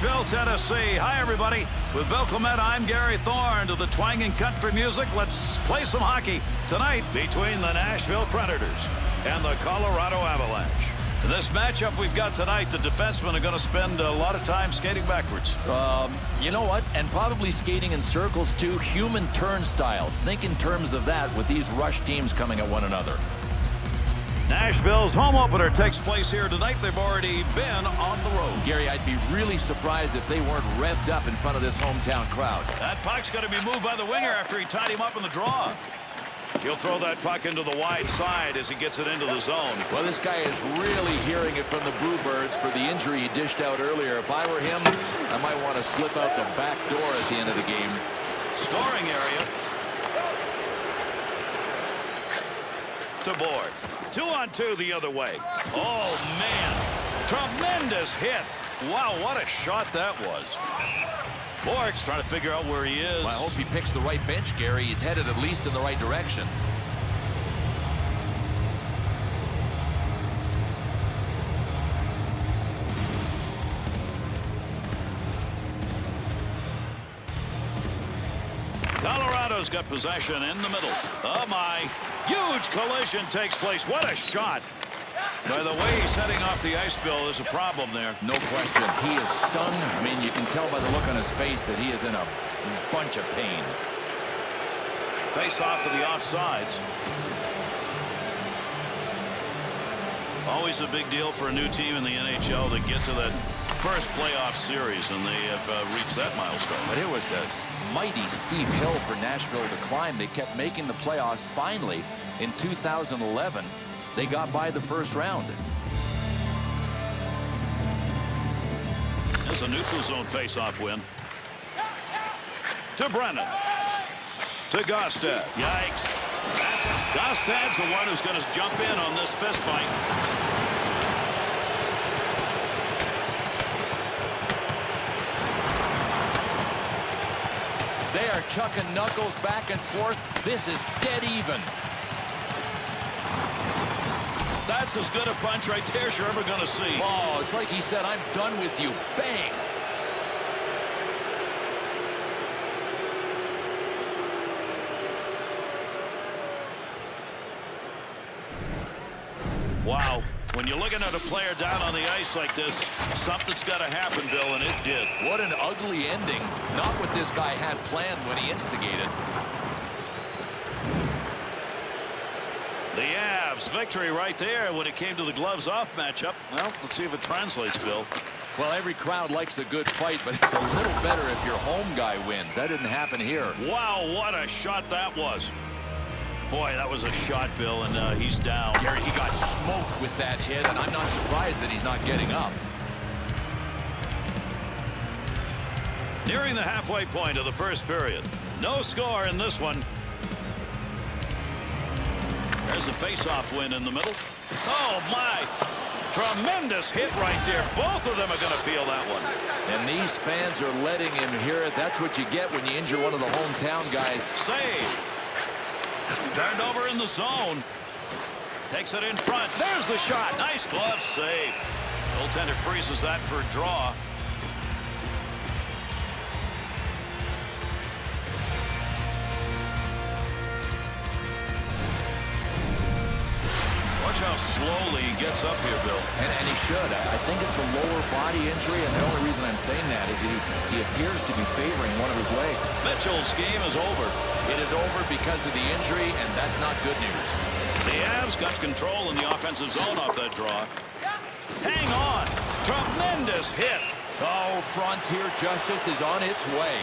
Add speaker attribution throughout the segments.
Speaker 1: Nashville, Tennessee. Hi, everybody. With Bill Clement, I'm Gary Thorne. To the twanging country music, let's play some hockey tonight between the Nashville Predators and the Colorado Avalanche. In this matchup we've got tonight, the defensemen are going to spend a lot of time skating backwards.
Speaker 2: You know what? And probably skating in circles, too. Human turnstiles. Think in terms of that with these rush teams coming at one another.
Speaker 1: Nashville's home opener takes place here tonight. They've already been on the road.
Speaker 2: Gary, I'd be really surprised if they weren't revved up in front of this hometown crowd.
Speaker 1: That puck's going to be moved by the winger after he tied him up in the draw. He'll throw that puck into the wide side as he gets it into the zone.
Speaker 2: Well, this guy is really hearing it from the Bluebirds for the injury he dished out earlier. If I were him, I might want to slip out the back door at the end of the game.
Speaker 1: Scoring area. To Board. 2-on-2 the other way. Oh, man. Tremendous hit. Wow, what a shot that was. Bork's trying to figure out where he is.
Speaker 2: Well, I hope he picks the right bench, Gary. He's headed at least in the right direction.
Speaker 1: Colorado's got possession in the middle. Oh, my. Huge collision takes place. What a shot. By the way he's heading off the ice, Bill, there's a problem there.
Speaker 2: No question. He is stunned. I mean, you can tell by the look on his face that he is in a bunch of pain.
Speaker 1: Face off to the offsides. Always a big deal for a new team in the NHL to get to that first playoff series, and they have reached that milestone.
Speaker 2: But it was a mighty steep hill for Nashville to climb. They kept making the playoffs. Finally, in 2011, they got by the first round.
Speaker 1: There's a neutral zone face-off win. To Brennan. To Gostad. Yikes. Gostad's the one who's going to jump in on this fist fight.
Speaker 2: They are chucking knuckles back and forth. This is dead even.
Speaker 1: That's as good a punch right there as you're ever going to see.
Speaker 2: Oh, it's like he said, I'm done with you. Bang!
Speaker 1: Wow. When you're looking at a player down on the ice like this, something's got to happen, Bill, and it did.
Speaker 2: What an ugly ending. Not what this guy had planned when he instigated.
Speaker 1: The Avs victory right there when it came to the gloves off matchup. Well, let's see if it translates, Bill.
Speaker 2: Well, every crowd likes a good fight, but it's a little better if your home guy wins. That didn't happen here.
Speaker 1: Wow, what a shot that was. Boy, that was a shot, Bill, and he's down.
Speaker 2: Gary, he got smoked with that hit, and I'm not surprised that he's not getting up.
Speaker 1: Nearing the halfway point of the first period. No score in this one. There's a face-off win in the middle. Oh, my. Tremendous hit right there. Both of them are going to feel that one.
Speaker 2: And these fans are letting him hear it. That's what you get when you injure one of the hometown guys.
Speaker 1: Save. Turned over in the zone. Takes it in front. There's the shot. Nice glove save. Goaltender freezes that for a draw. Watch how slowly he gets up here, Bill.
Speaker 2: And he should. I think it's a lower body injury, and the only reason I'm saying that is he appears to be favoring one of his legs.
Speaker 1: Mitchell's game is over.
Speaker 2: It is over because of the injury, and that's not good news.
Speaker 1: The Avs got control in the offensive zone off that draw. Hang on. Tremendous hit.
Speaker 2: Oh, Frontier Justice is on its way.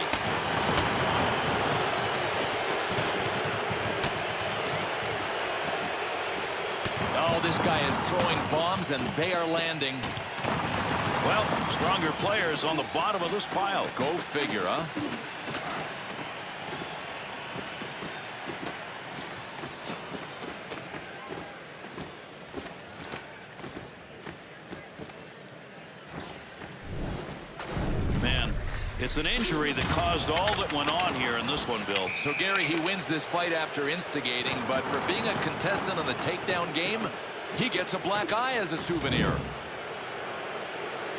Speaker 2: Oh, this guy is throwing bombs, and they are landing.
Speaker 1: Well, stronger players on the bottom of this pile.
Speaker 2: Go figure, huh?
Speaker 1: Man, it's an injury that caused all that went on here in this one, Bill.
Speaker 2: So, Gary, he wins this fight after instigating, but for being a contestant on the takedown game, he gets a black eye as a souvenir.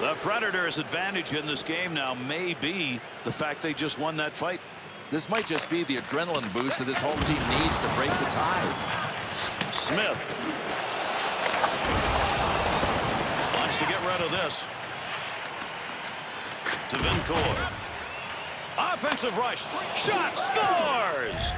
Speaker 1: The Predators' advantage in this game now may be the fact they just won that fight.
Speaker 2: This might just be the adrenaline boost that this home team needs to break the tie.
Speaker 1: Smith wants to get rid of this. To Vincourt. Offensive rush. Shot. Scores!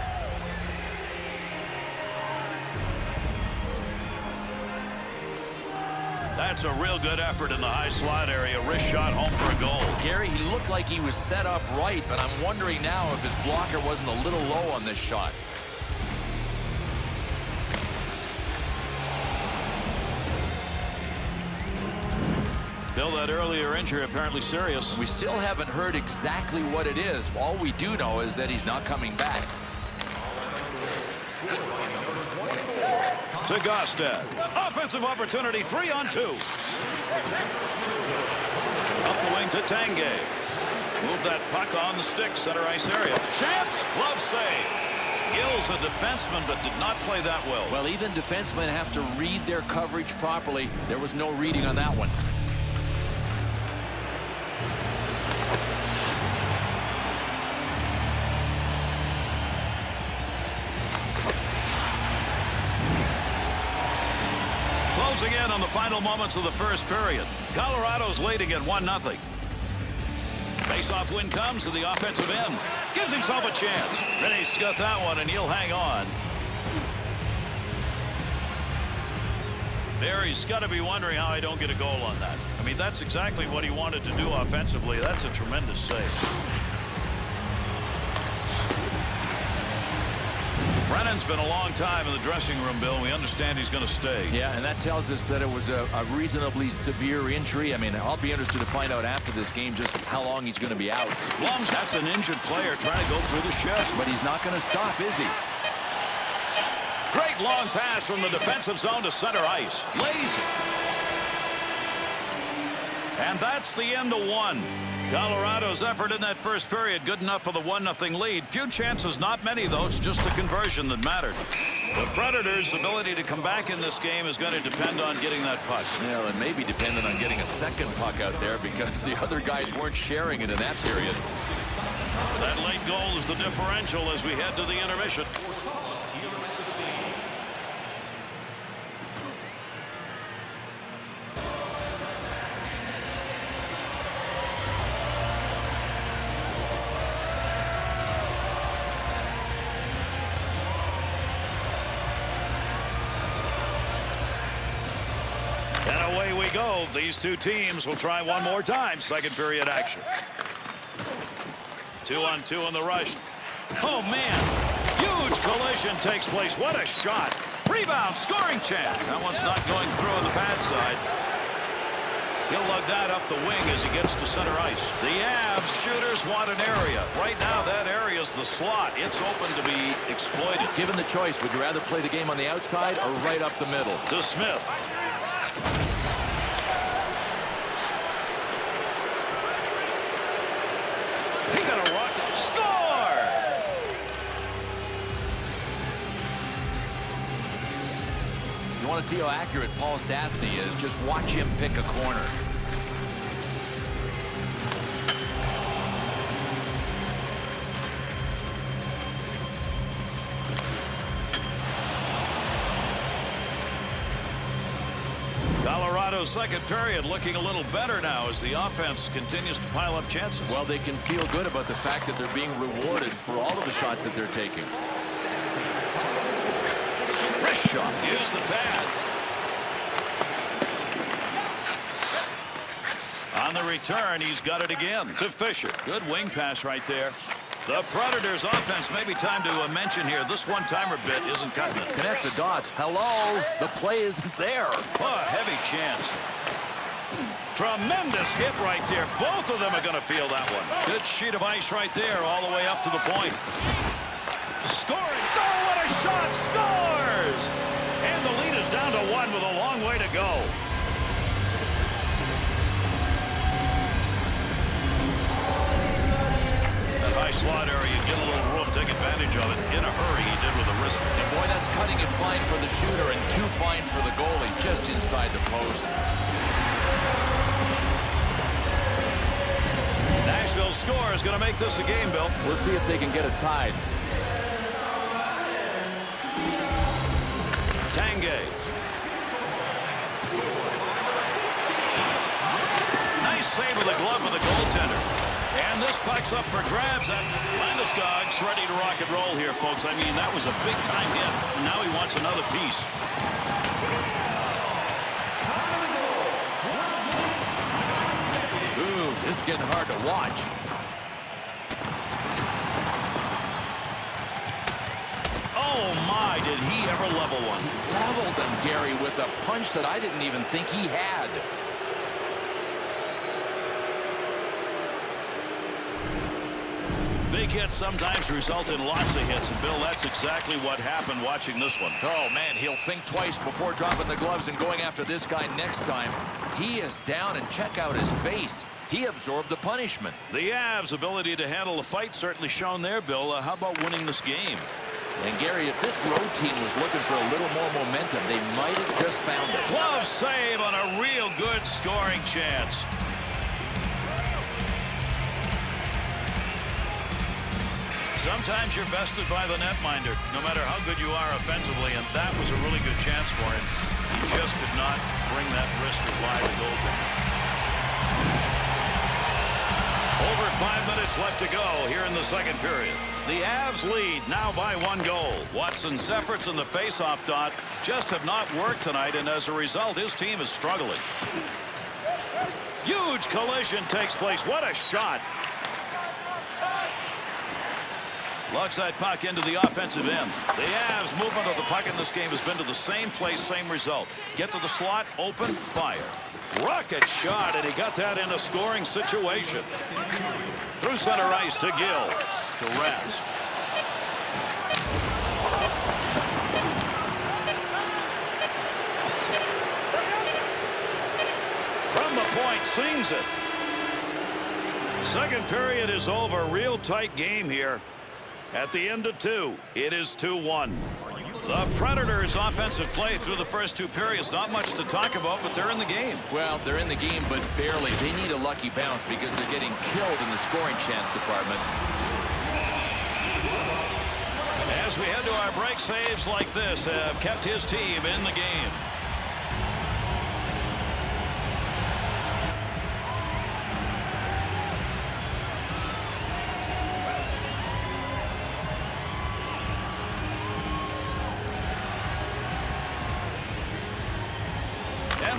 Speaker 1: That's a real good effort in the high slot area. Wrist shot home for a goal.
Speaker 2: Gary, he looked like he was set up right, but I'm wondering now if his blocker wasn't a little low on this shot.
Speaker 1: Bill, that earlier injury apparently serious.
Speaker 2: We still haven't heard exactly what it is. All we do know is that he's not coming back.
Speaker 1: To Gostad. Offensive opportunity, 3-on-2. Up the wing to Tanguay. Move that puck on the stick, center ice area. Chance, glove save. Gill's a defenseman, but did not play that well.
Speaker 2: Well, even defensemen have to read their coverage properly. There was no reading on that one.
Speaker 1: Closing in on the final moments of the first period. Colorado's leading at 1-0. Face-off win comes to the offensive end. Gives himself a chance. Then he's got that one, and he'll hang on. Barry's got to be wondering how I don't get a goal on that. I mean, that's exactly what he wanted to do offensively. That's a tremendous save. Brennan's been a long time in the dressing room, Bill. We understand he's going to stay.
Speaker 2: Yeah, and that tells us that it was a reasonably severe injury. I mean, I'll be interested to find out after this game just how long he's going to be out.
Speaker 1: Blum's, that's an injured player trying to go through the shift.
Speaker 2: But he's not going to stop, is he?
Speaker 1: Great long pass from the defensive zone to center ice. Lazy. And that's the end of one. Colorado's effort in that first period good enough for the 1-0 lead. Few chances, not many though. It's just the conversion that mattered. The Predators' ability to come back in this game is going to depend on getting that puck.
Speaker 2: Yeah, it may be dependent on getting a second puck out there because the other guys weren't sharing it in that period.
Speaker 1: That late goal is the differential as we head to the intermission. And away we go. These two teams will try one more time. Second period action. 2-on-2 in the rush. Oh, man. Huge collision takes place. What a shot. Rebound, scoring chance. That one's not going through on the pad side. He'll lug that up the wing as he gets to center ice. The Avs shooters want an area. Right now, that area is the slot. It's open to be exploited.
Speaker 2: Given the choice, would you rather play the game on the outside or right up the middle?
Speaker 1: To Smith. He got a rocket. Score!
Speaker 2: You want to see how accurate Paul Stastny is? Just watch him pick a corner.
Speaker 1: Colorado's second period looking a little better now as the offense continues to pile up chances.
Speaker 2: Well, they can feel good about the fact that they're being rewarded for all of the shots that they're taking.
Speaker 1: Wrist shot. Use the pad. On the return, he's got it again to Fisher. Good wing pass right there. The Predators' offense, maybe time to mention here, this one-timer bit isn't cutting it.
Speaker 2: Connect the dots. Hello? The play isn't there.
Speaker 1: Oh, a heavy chance. Tremendous hit right there. Both of them are going to feel that one. Good sheet of ice right there all the way up to the point. Scoring. Oh, what a shot. Scores! And the lead is down to 1 with a long way to go. High slot area, get a little room, take advantage of it. In a hurry, he did with a wrist.
Speaker 2: And boy, that's cutting it fine for the shooter and too fine for the goalie, just inside the post.
Speaker 1: Nashville's score is going to make this a game, Bill.
Speaker 2: We'll see if they can get it tied.
Speaker 1: Tanguay. Nice save of the glove of the goaltender. And this puck's up for grabs. Landeskog's ready to rock and roll here, folks. I mean, that was a big-time hit. Now he wants another piece.
Speaker 2: Ooh, this is getting hard to watch.
Speaker 1: Oh, my, did he ever level one.
Speaker 2: He leveled him, Gary, with a punch that I didn't even think he had.
Speaker 1: Big hits sometimes result in lots of hits, and Bill, that's exactly what happened watching this one.
Speaker 2: Oh, man, he'll think twice before dropping the gloves and going after this guy next time. He is down, and check out his face. He absorbed the punishment.
Speaker 1: The Avs' ability to handle the fight certainly shown there, Bill. How about winning this game?
Speaker 2: And, Gary, if this road team was looking for a little more momentum, they might have just found it.
Speaker 1: Glove save on a real good scoring chance. Sometimes you're bested by the netminder, no matter how good you are offensively, and that was a really good chance for him. He just could not bring that wrister by the goaltender. Over 5 minutes left to go here in the second period. The Avs lead now by 1 goal. Watson's efforts in the face-off dot just have not worked tonight, and as a result, his team is struggling. Huge collision takes place. What a shot. Lugs that puck into the offensive end. The Avs' movement of the puck in this game has been to the same place, same result. Get to the slot, open, fire. Rocket shot, and he got that in a scoring situation. Through center ice to Gill. To Raz. From the point, sings it. Second period is over. Real tight game here. At the end of 2, it is 2-1. The Predators' offensive play through the first 2 periods, not much to talk about, but they're in the game.
Speaker 2: Well, they're in the game, but barely. They need a lucky bounce because they're getting killed in the scoring chance department.
Speaker 1: As we head to our break, saves like this have kept his team in the game.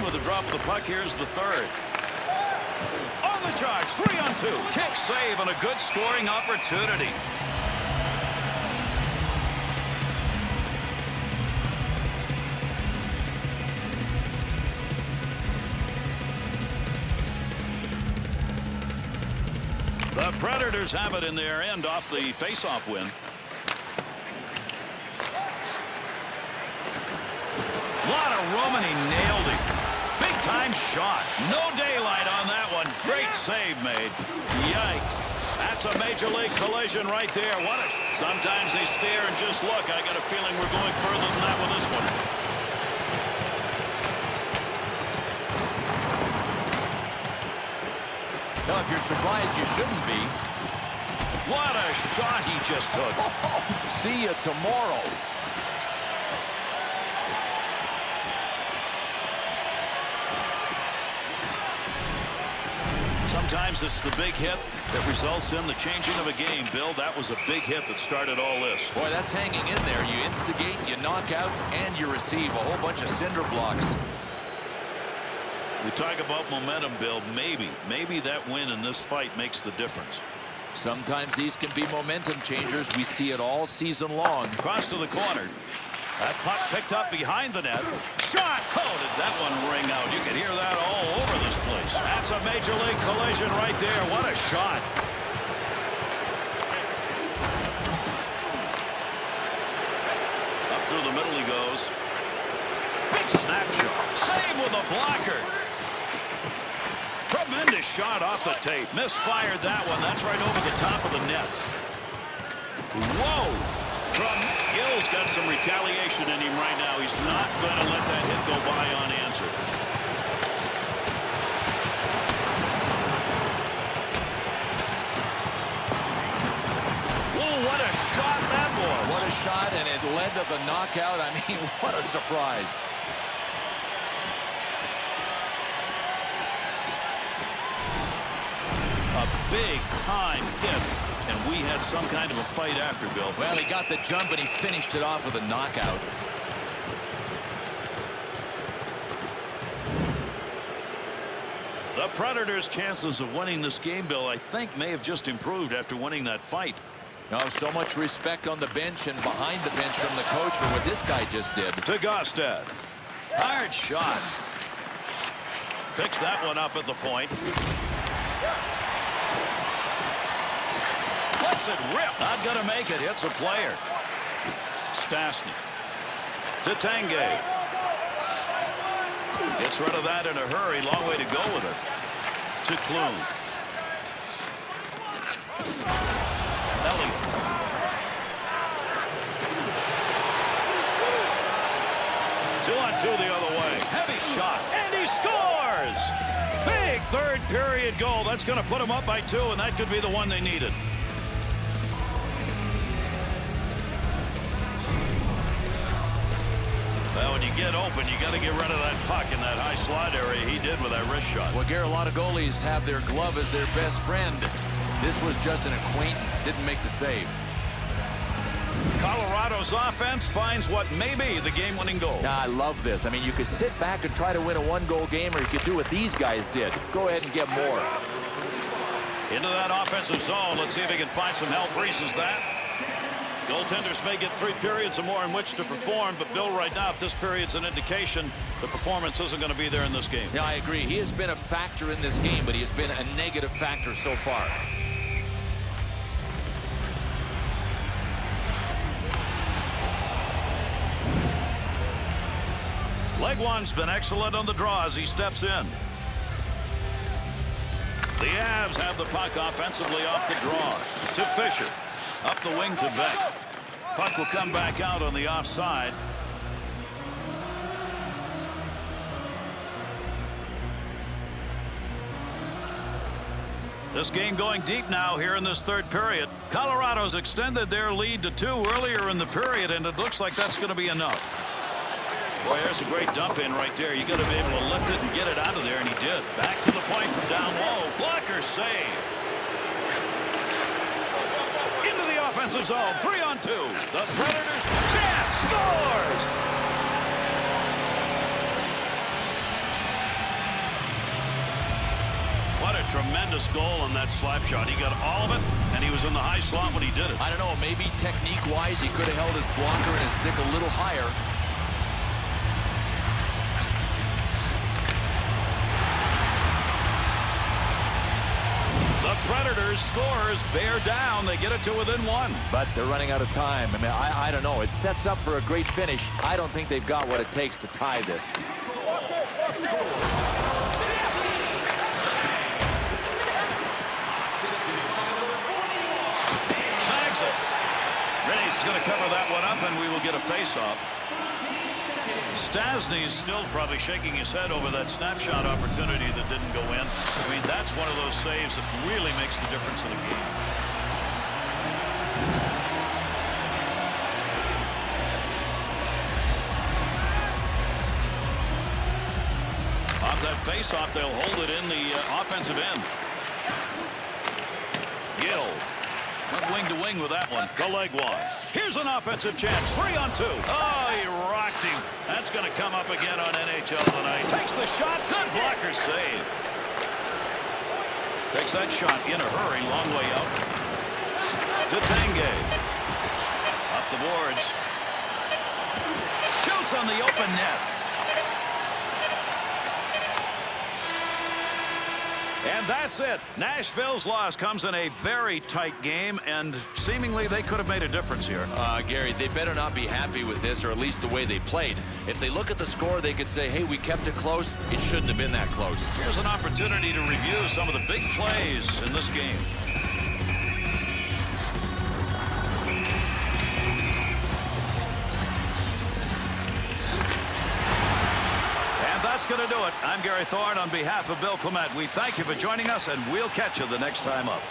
Speaker 1: With a drop of the puck, here's the third. On the charge, 3-on-2. Kick save and a good scoring opportunity. The Predators have it in their end off the face-off win. Lot of room, and he nailed it. Big-time shot. No daylight on that one. Great save made. Yikes. That's a major league collision right there. Sometimes they stare and just look. I got a feeling we're going further than that with this one.
Speaker 2: Now, if you're surprised, you shouldn't be.
Speaker 1: What a shot he just took.
Speaker 2: See you tomorrow.
Speaker 1: Sometimes it's the big hit that results in the changing of a game. Bill, that was a big hit that started all this.
Speaker 2: Boy, that's hanging in there. You instigate, you knock out, and you receive a whole bunch of cinder blocks.
Speaker 1: We talk about momentum, Bill. Maybe that win in this fight makes the difference.
Speaker 2: Sometimes these can be momentum changers. We see it all season long.
Speaker 1: Cross to the corner. That puck picked up behind the net. Shot! Oh, did that one ring out? You can hear that all over this place. That's a major league collision right there. What a shot. Up through the middle he goes. Big snapshot. Save with a blocker. Tremendous shot off the tape. Misfired that one. That's right over the top of the net. Whoa! Gill's got some retaliation in him right now. He's not going to let that hit go by unanswered.
Speaker 2: end of the knockout. I mean, what a surprise.
Speaker 1: A big-time hit, and we had some kind of a fight after, Bill.
Speaker 2: Well, he got the jump, and he finished it off with a knockout.
Speaker 1: The Predators' chances of winning this game, Bill, I think may have just improved after winning that fight.
Speaker 2: Oh, so much respect on the bench and behind the bench from the coach for what this guy just did.
Speaker 1: To Gostad. Hard shot. Picks that one up at the point. Lets it rip. Not going to make it. Hits a player. Stastny. To Tanguay. Gets rid of that in a hurry. Long way to go with it. To Klum. Elliott. 2-on-2 the other way. Heavy shot. And he scores! Big third period goal. That's going to put them up by 2, and that could be the one they needed. Well, when you get open, you got to get rid of that puck in that high slot area. He did with that wrist shot.
Speaker 2: Well, Gary, a lot of goalies have their glove as their best friend. This was just an acquaintance. Didn't make the save.
Speaker 1: Colorado's offense finds what may be the game-winning goal.
Speaker 2: I love this. I mean, you could sit back and try to win a one-goal game, or you could do what these guys did. Go ahead and get more.
Speaker 1: Into that offensive zone. Let's see if he can find some help. Reeses that. Goaltenders may get 3 periods or more in which to perform, but Bill, right now, if this period's an indication, the performance isn't going to be there in this game.
Speaker 2: Yeah, I agree. He has been a factor in this game, but he has been a negative factor so far.
Speaker 1: Legwand's been excellent on the draw as he steps in. The Avs have the puck offensively off the draw. To Fisher. Up the wing to Beck. Puck will come back out on the offside. This game going deep now here in this third period. Colorado's extended their lead to 2 earlier in the period, and it looks like that's going to be enough. Boy, there's a great dump in right there. You got to be able to lift it and get it out of there, and he did. Back to the point from down low. Blocker save. Into the offensive zone. 3-on-2. The Predators chance scores. What a tremendous goal on that slap shot. He got all of it, and he was in the high slot when he did it.
Speaker 2: I don't know, maybe technique-wise, he could have held his blocker and his stick a little higher.
Speaker 1: The Predators scores, bear down. They get it to within 1.
Speaker 2: But they're running out of time. I mean, I don't know. It sets up for a great finish. I don't think they've got what it takes to tie this.
Speaker 1: Snags it. Rennie's going to cover that one up, and we will get a face-off. Stastny's still probably shaking his head over that snapshot opportunity that didn't go in. I mean, that's one of those saves that really makes the difference in the game. Off that face-off, they'll hold it in the offensive end. Gill went wing to wing with that one. The leg one. Here's an offensive chance. 3-on-2. Oh, he rocked him. That's going to come up again on NHL tonight. Takes the shot. Good blocker save. Takes that shot in a hurry. Long way out. To Tanguay. Up the boards. Shoots on the open net. And that's it. Nashville's loss comes in a very tight game, and seemingly they could have made a difference here.
Speaker 2: Gary, they better not be happy with this, or at least the way they played. If they look at the score, they could say, hey, we kept it close. It shouldn't have been that close.
Speaker 1: Here's an opportunity to review some of the big plays in this game. That's going to do it. I'm Gary Thorne on behalf of Bill Clement. We thank you for joining us, and we'll catch you the next time up.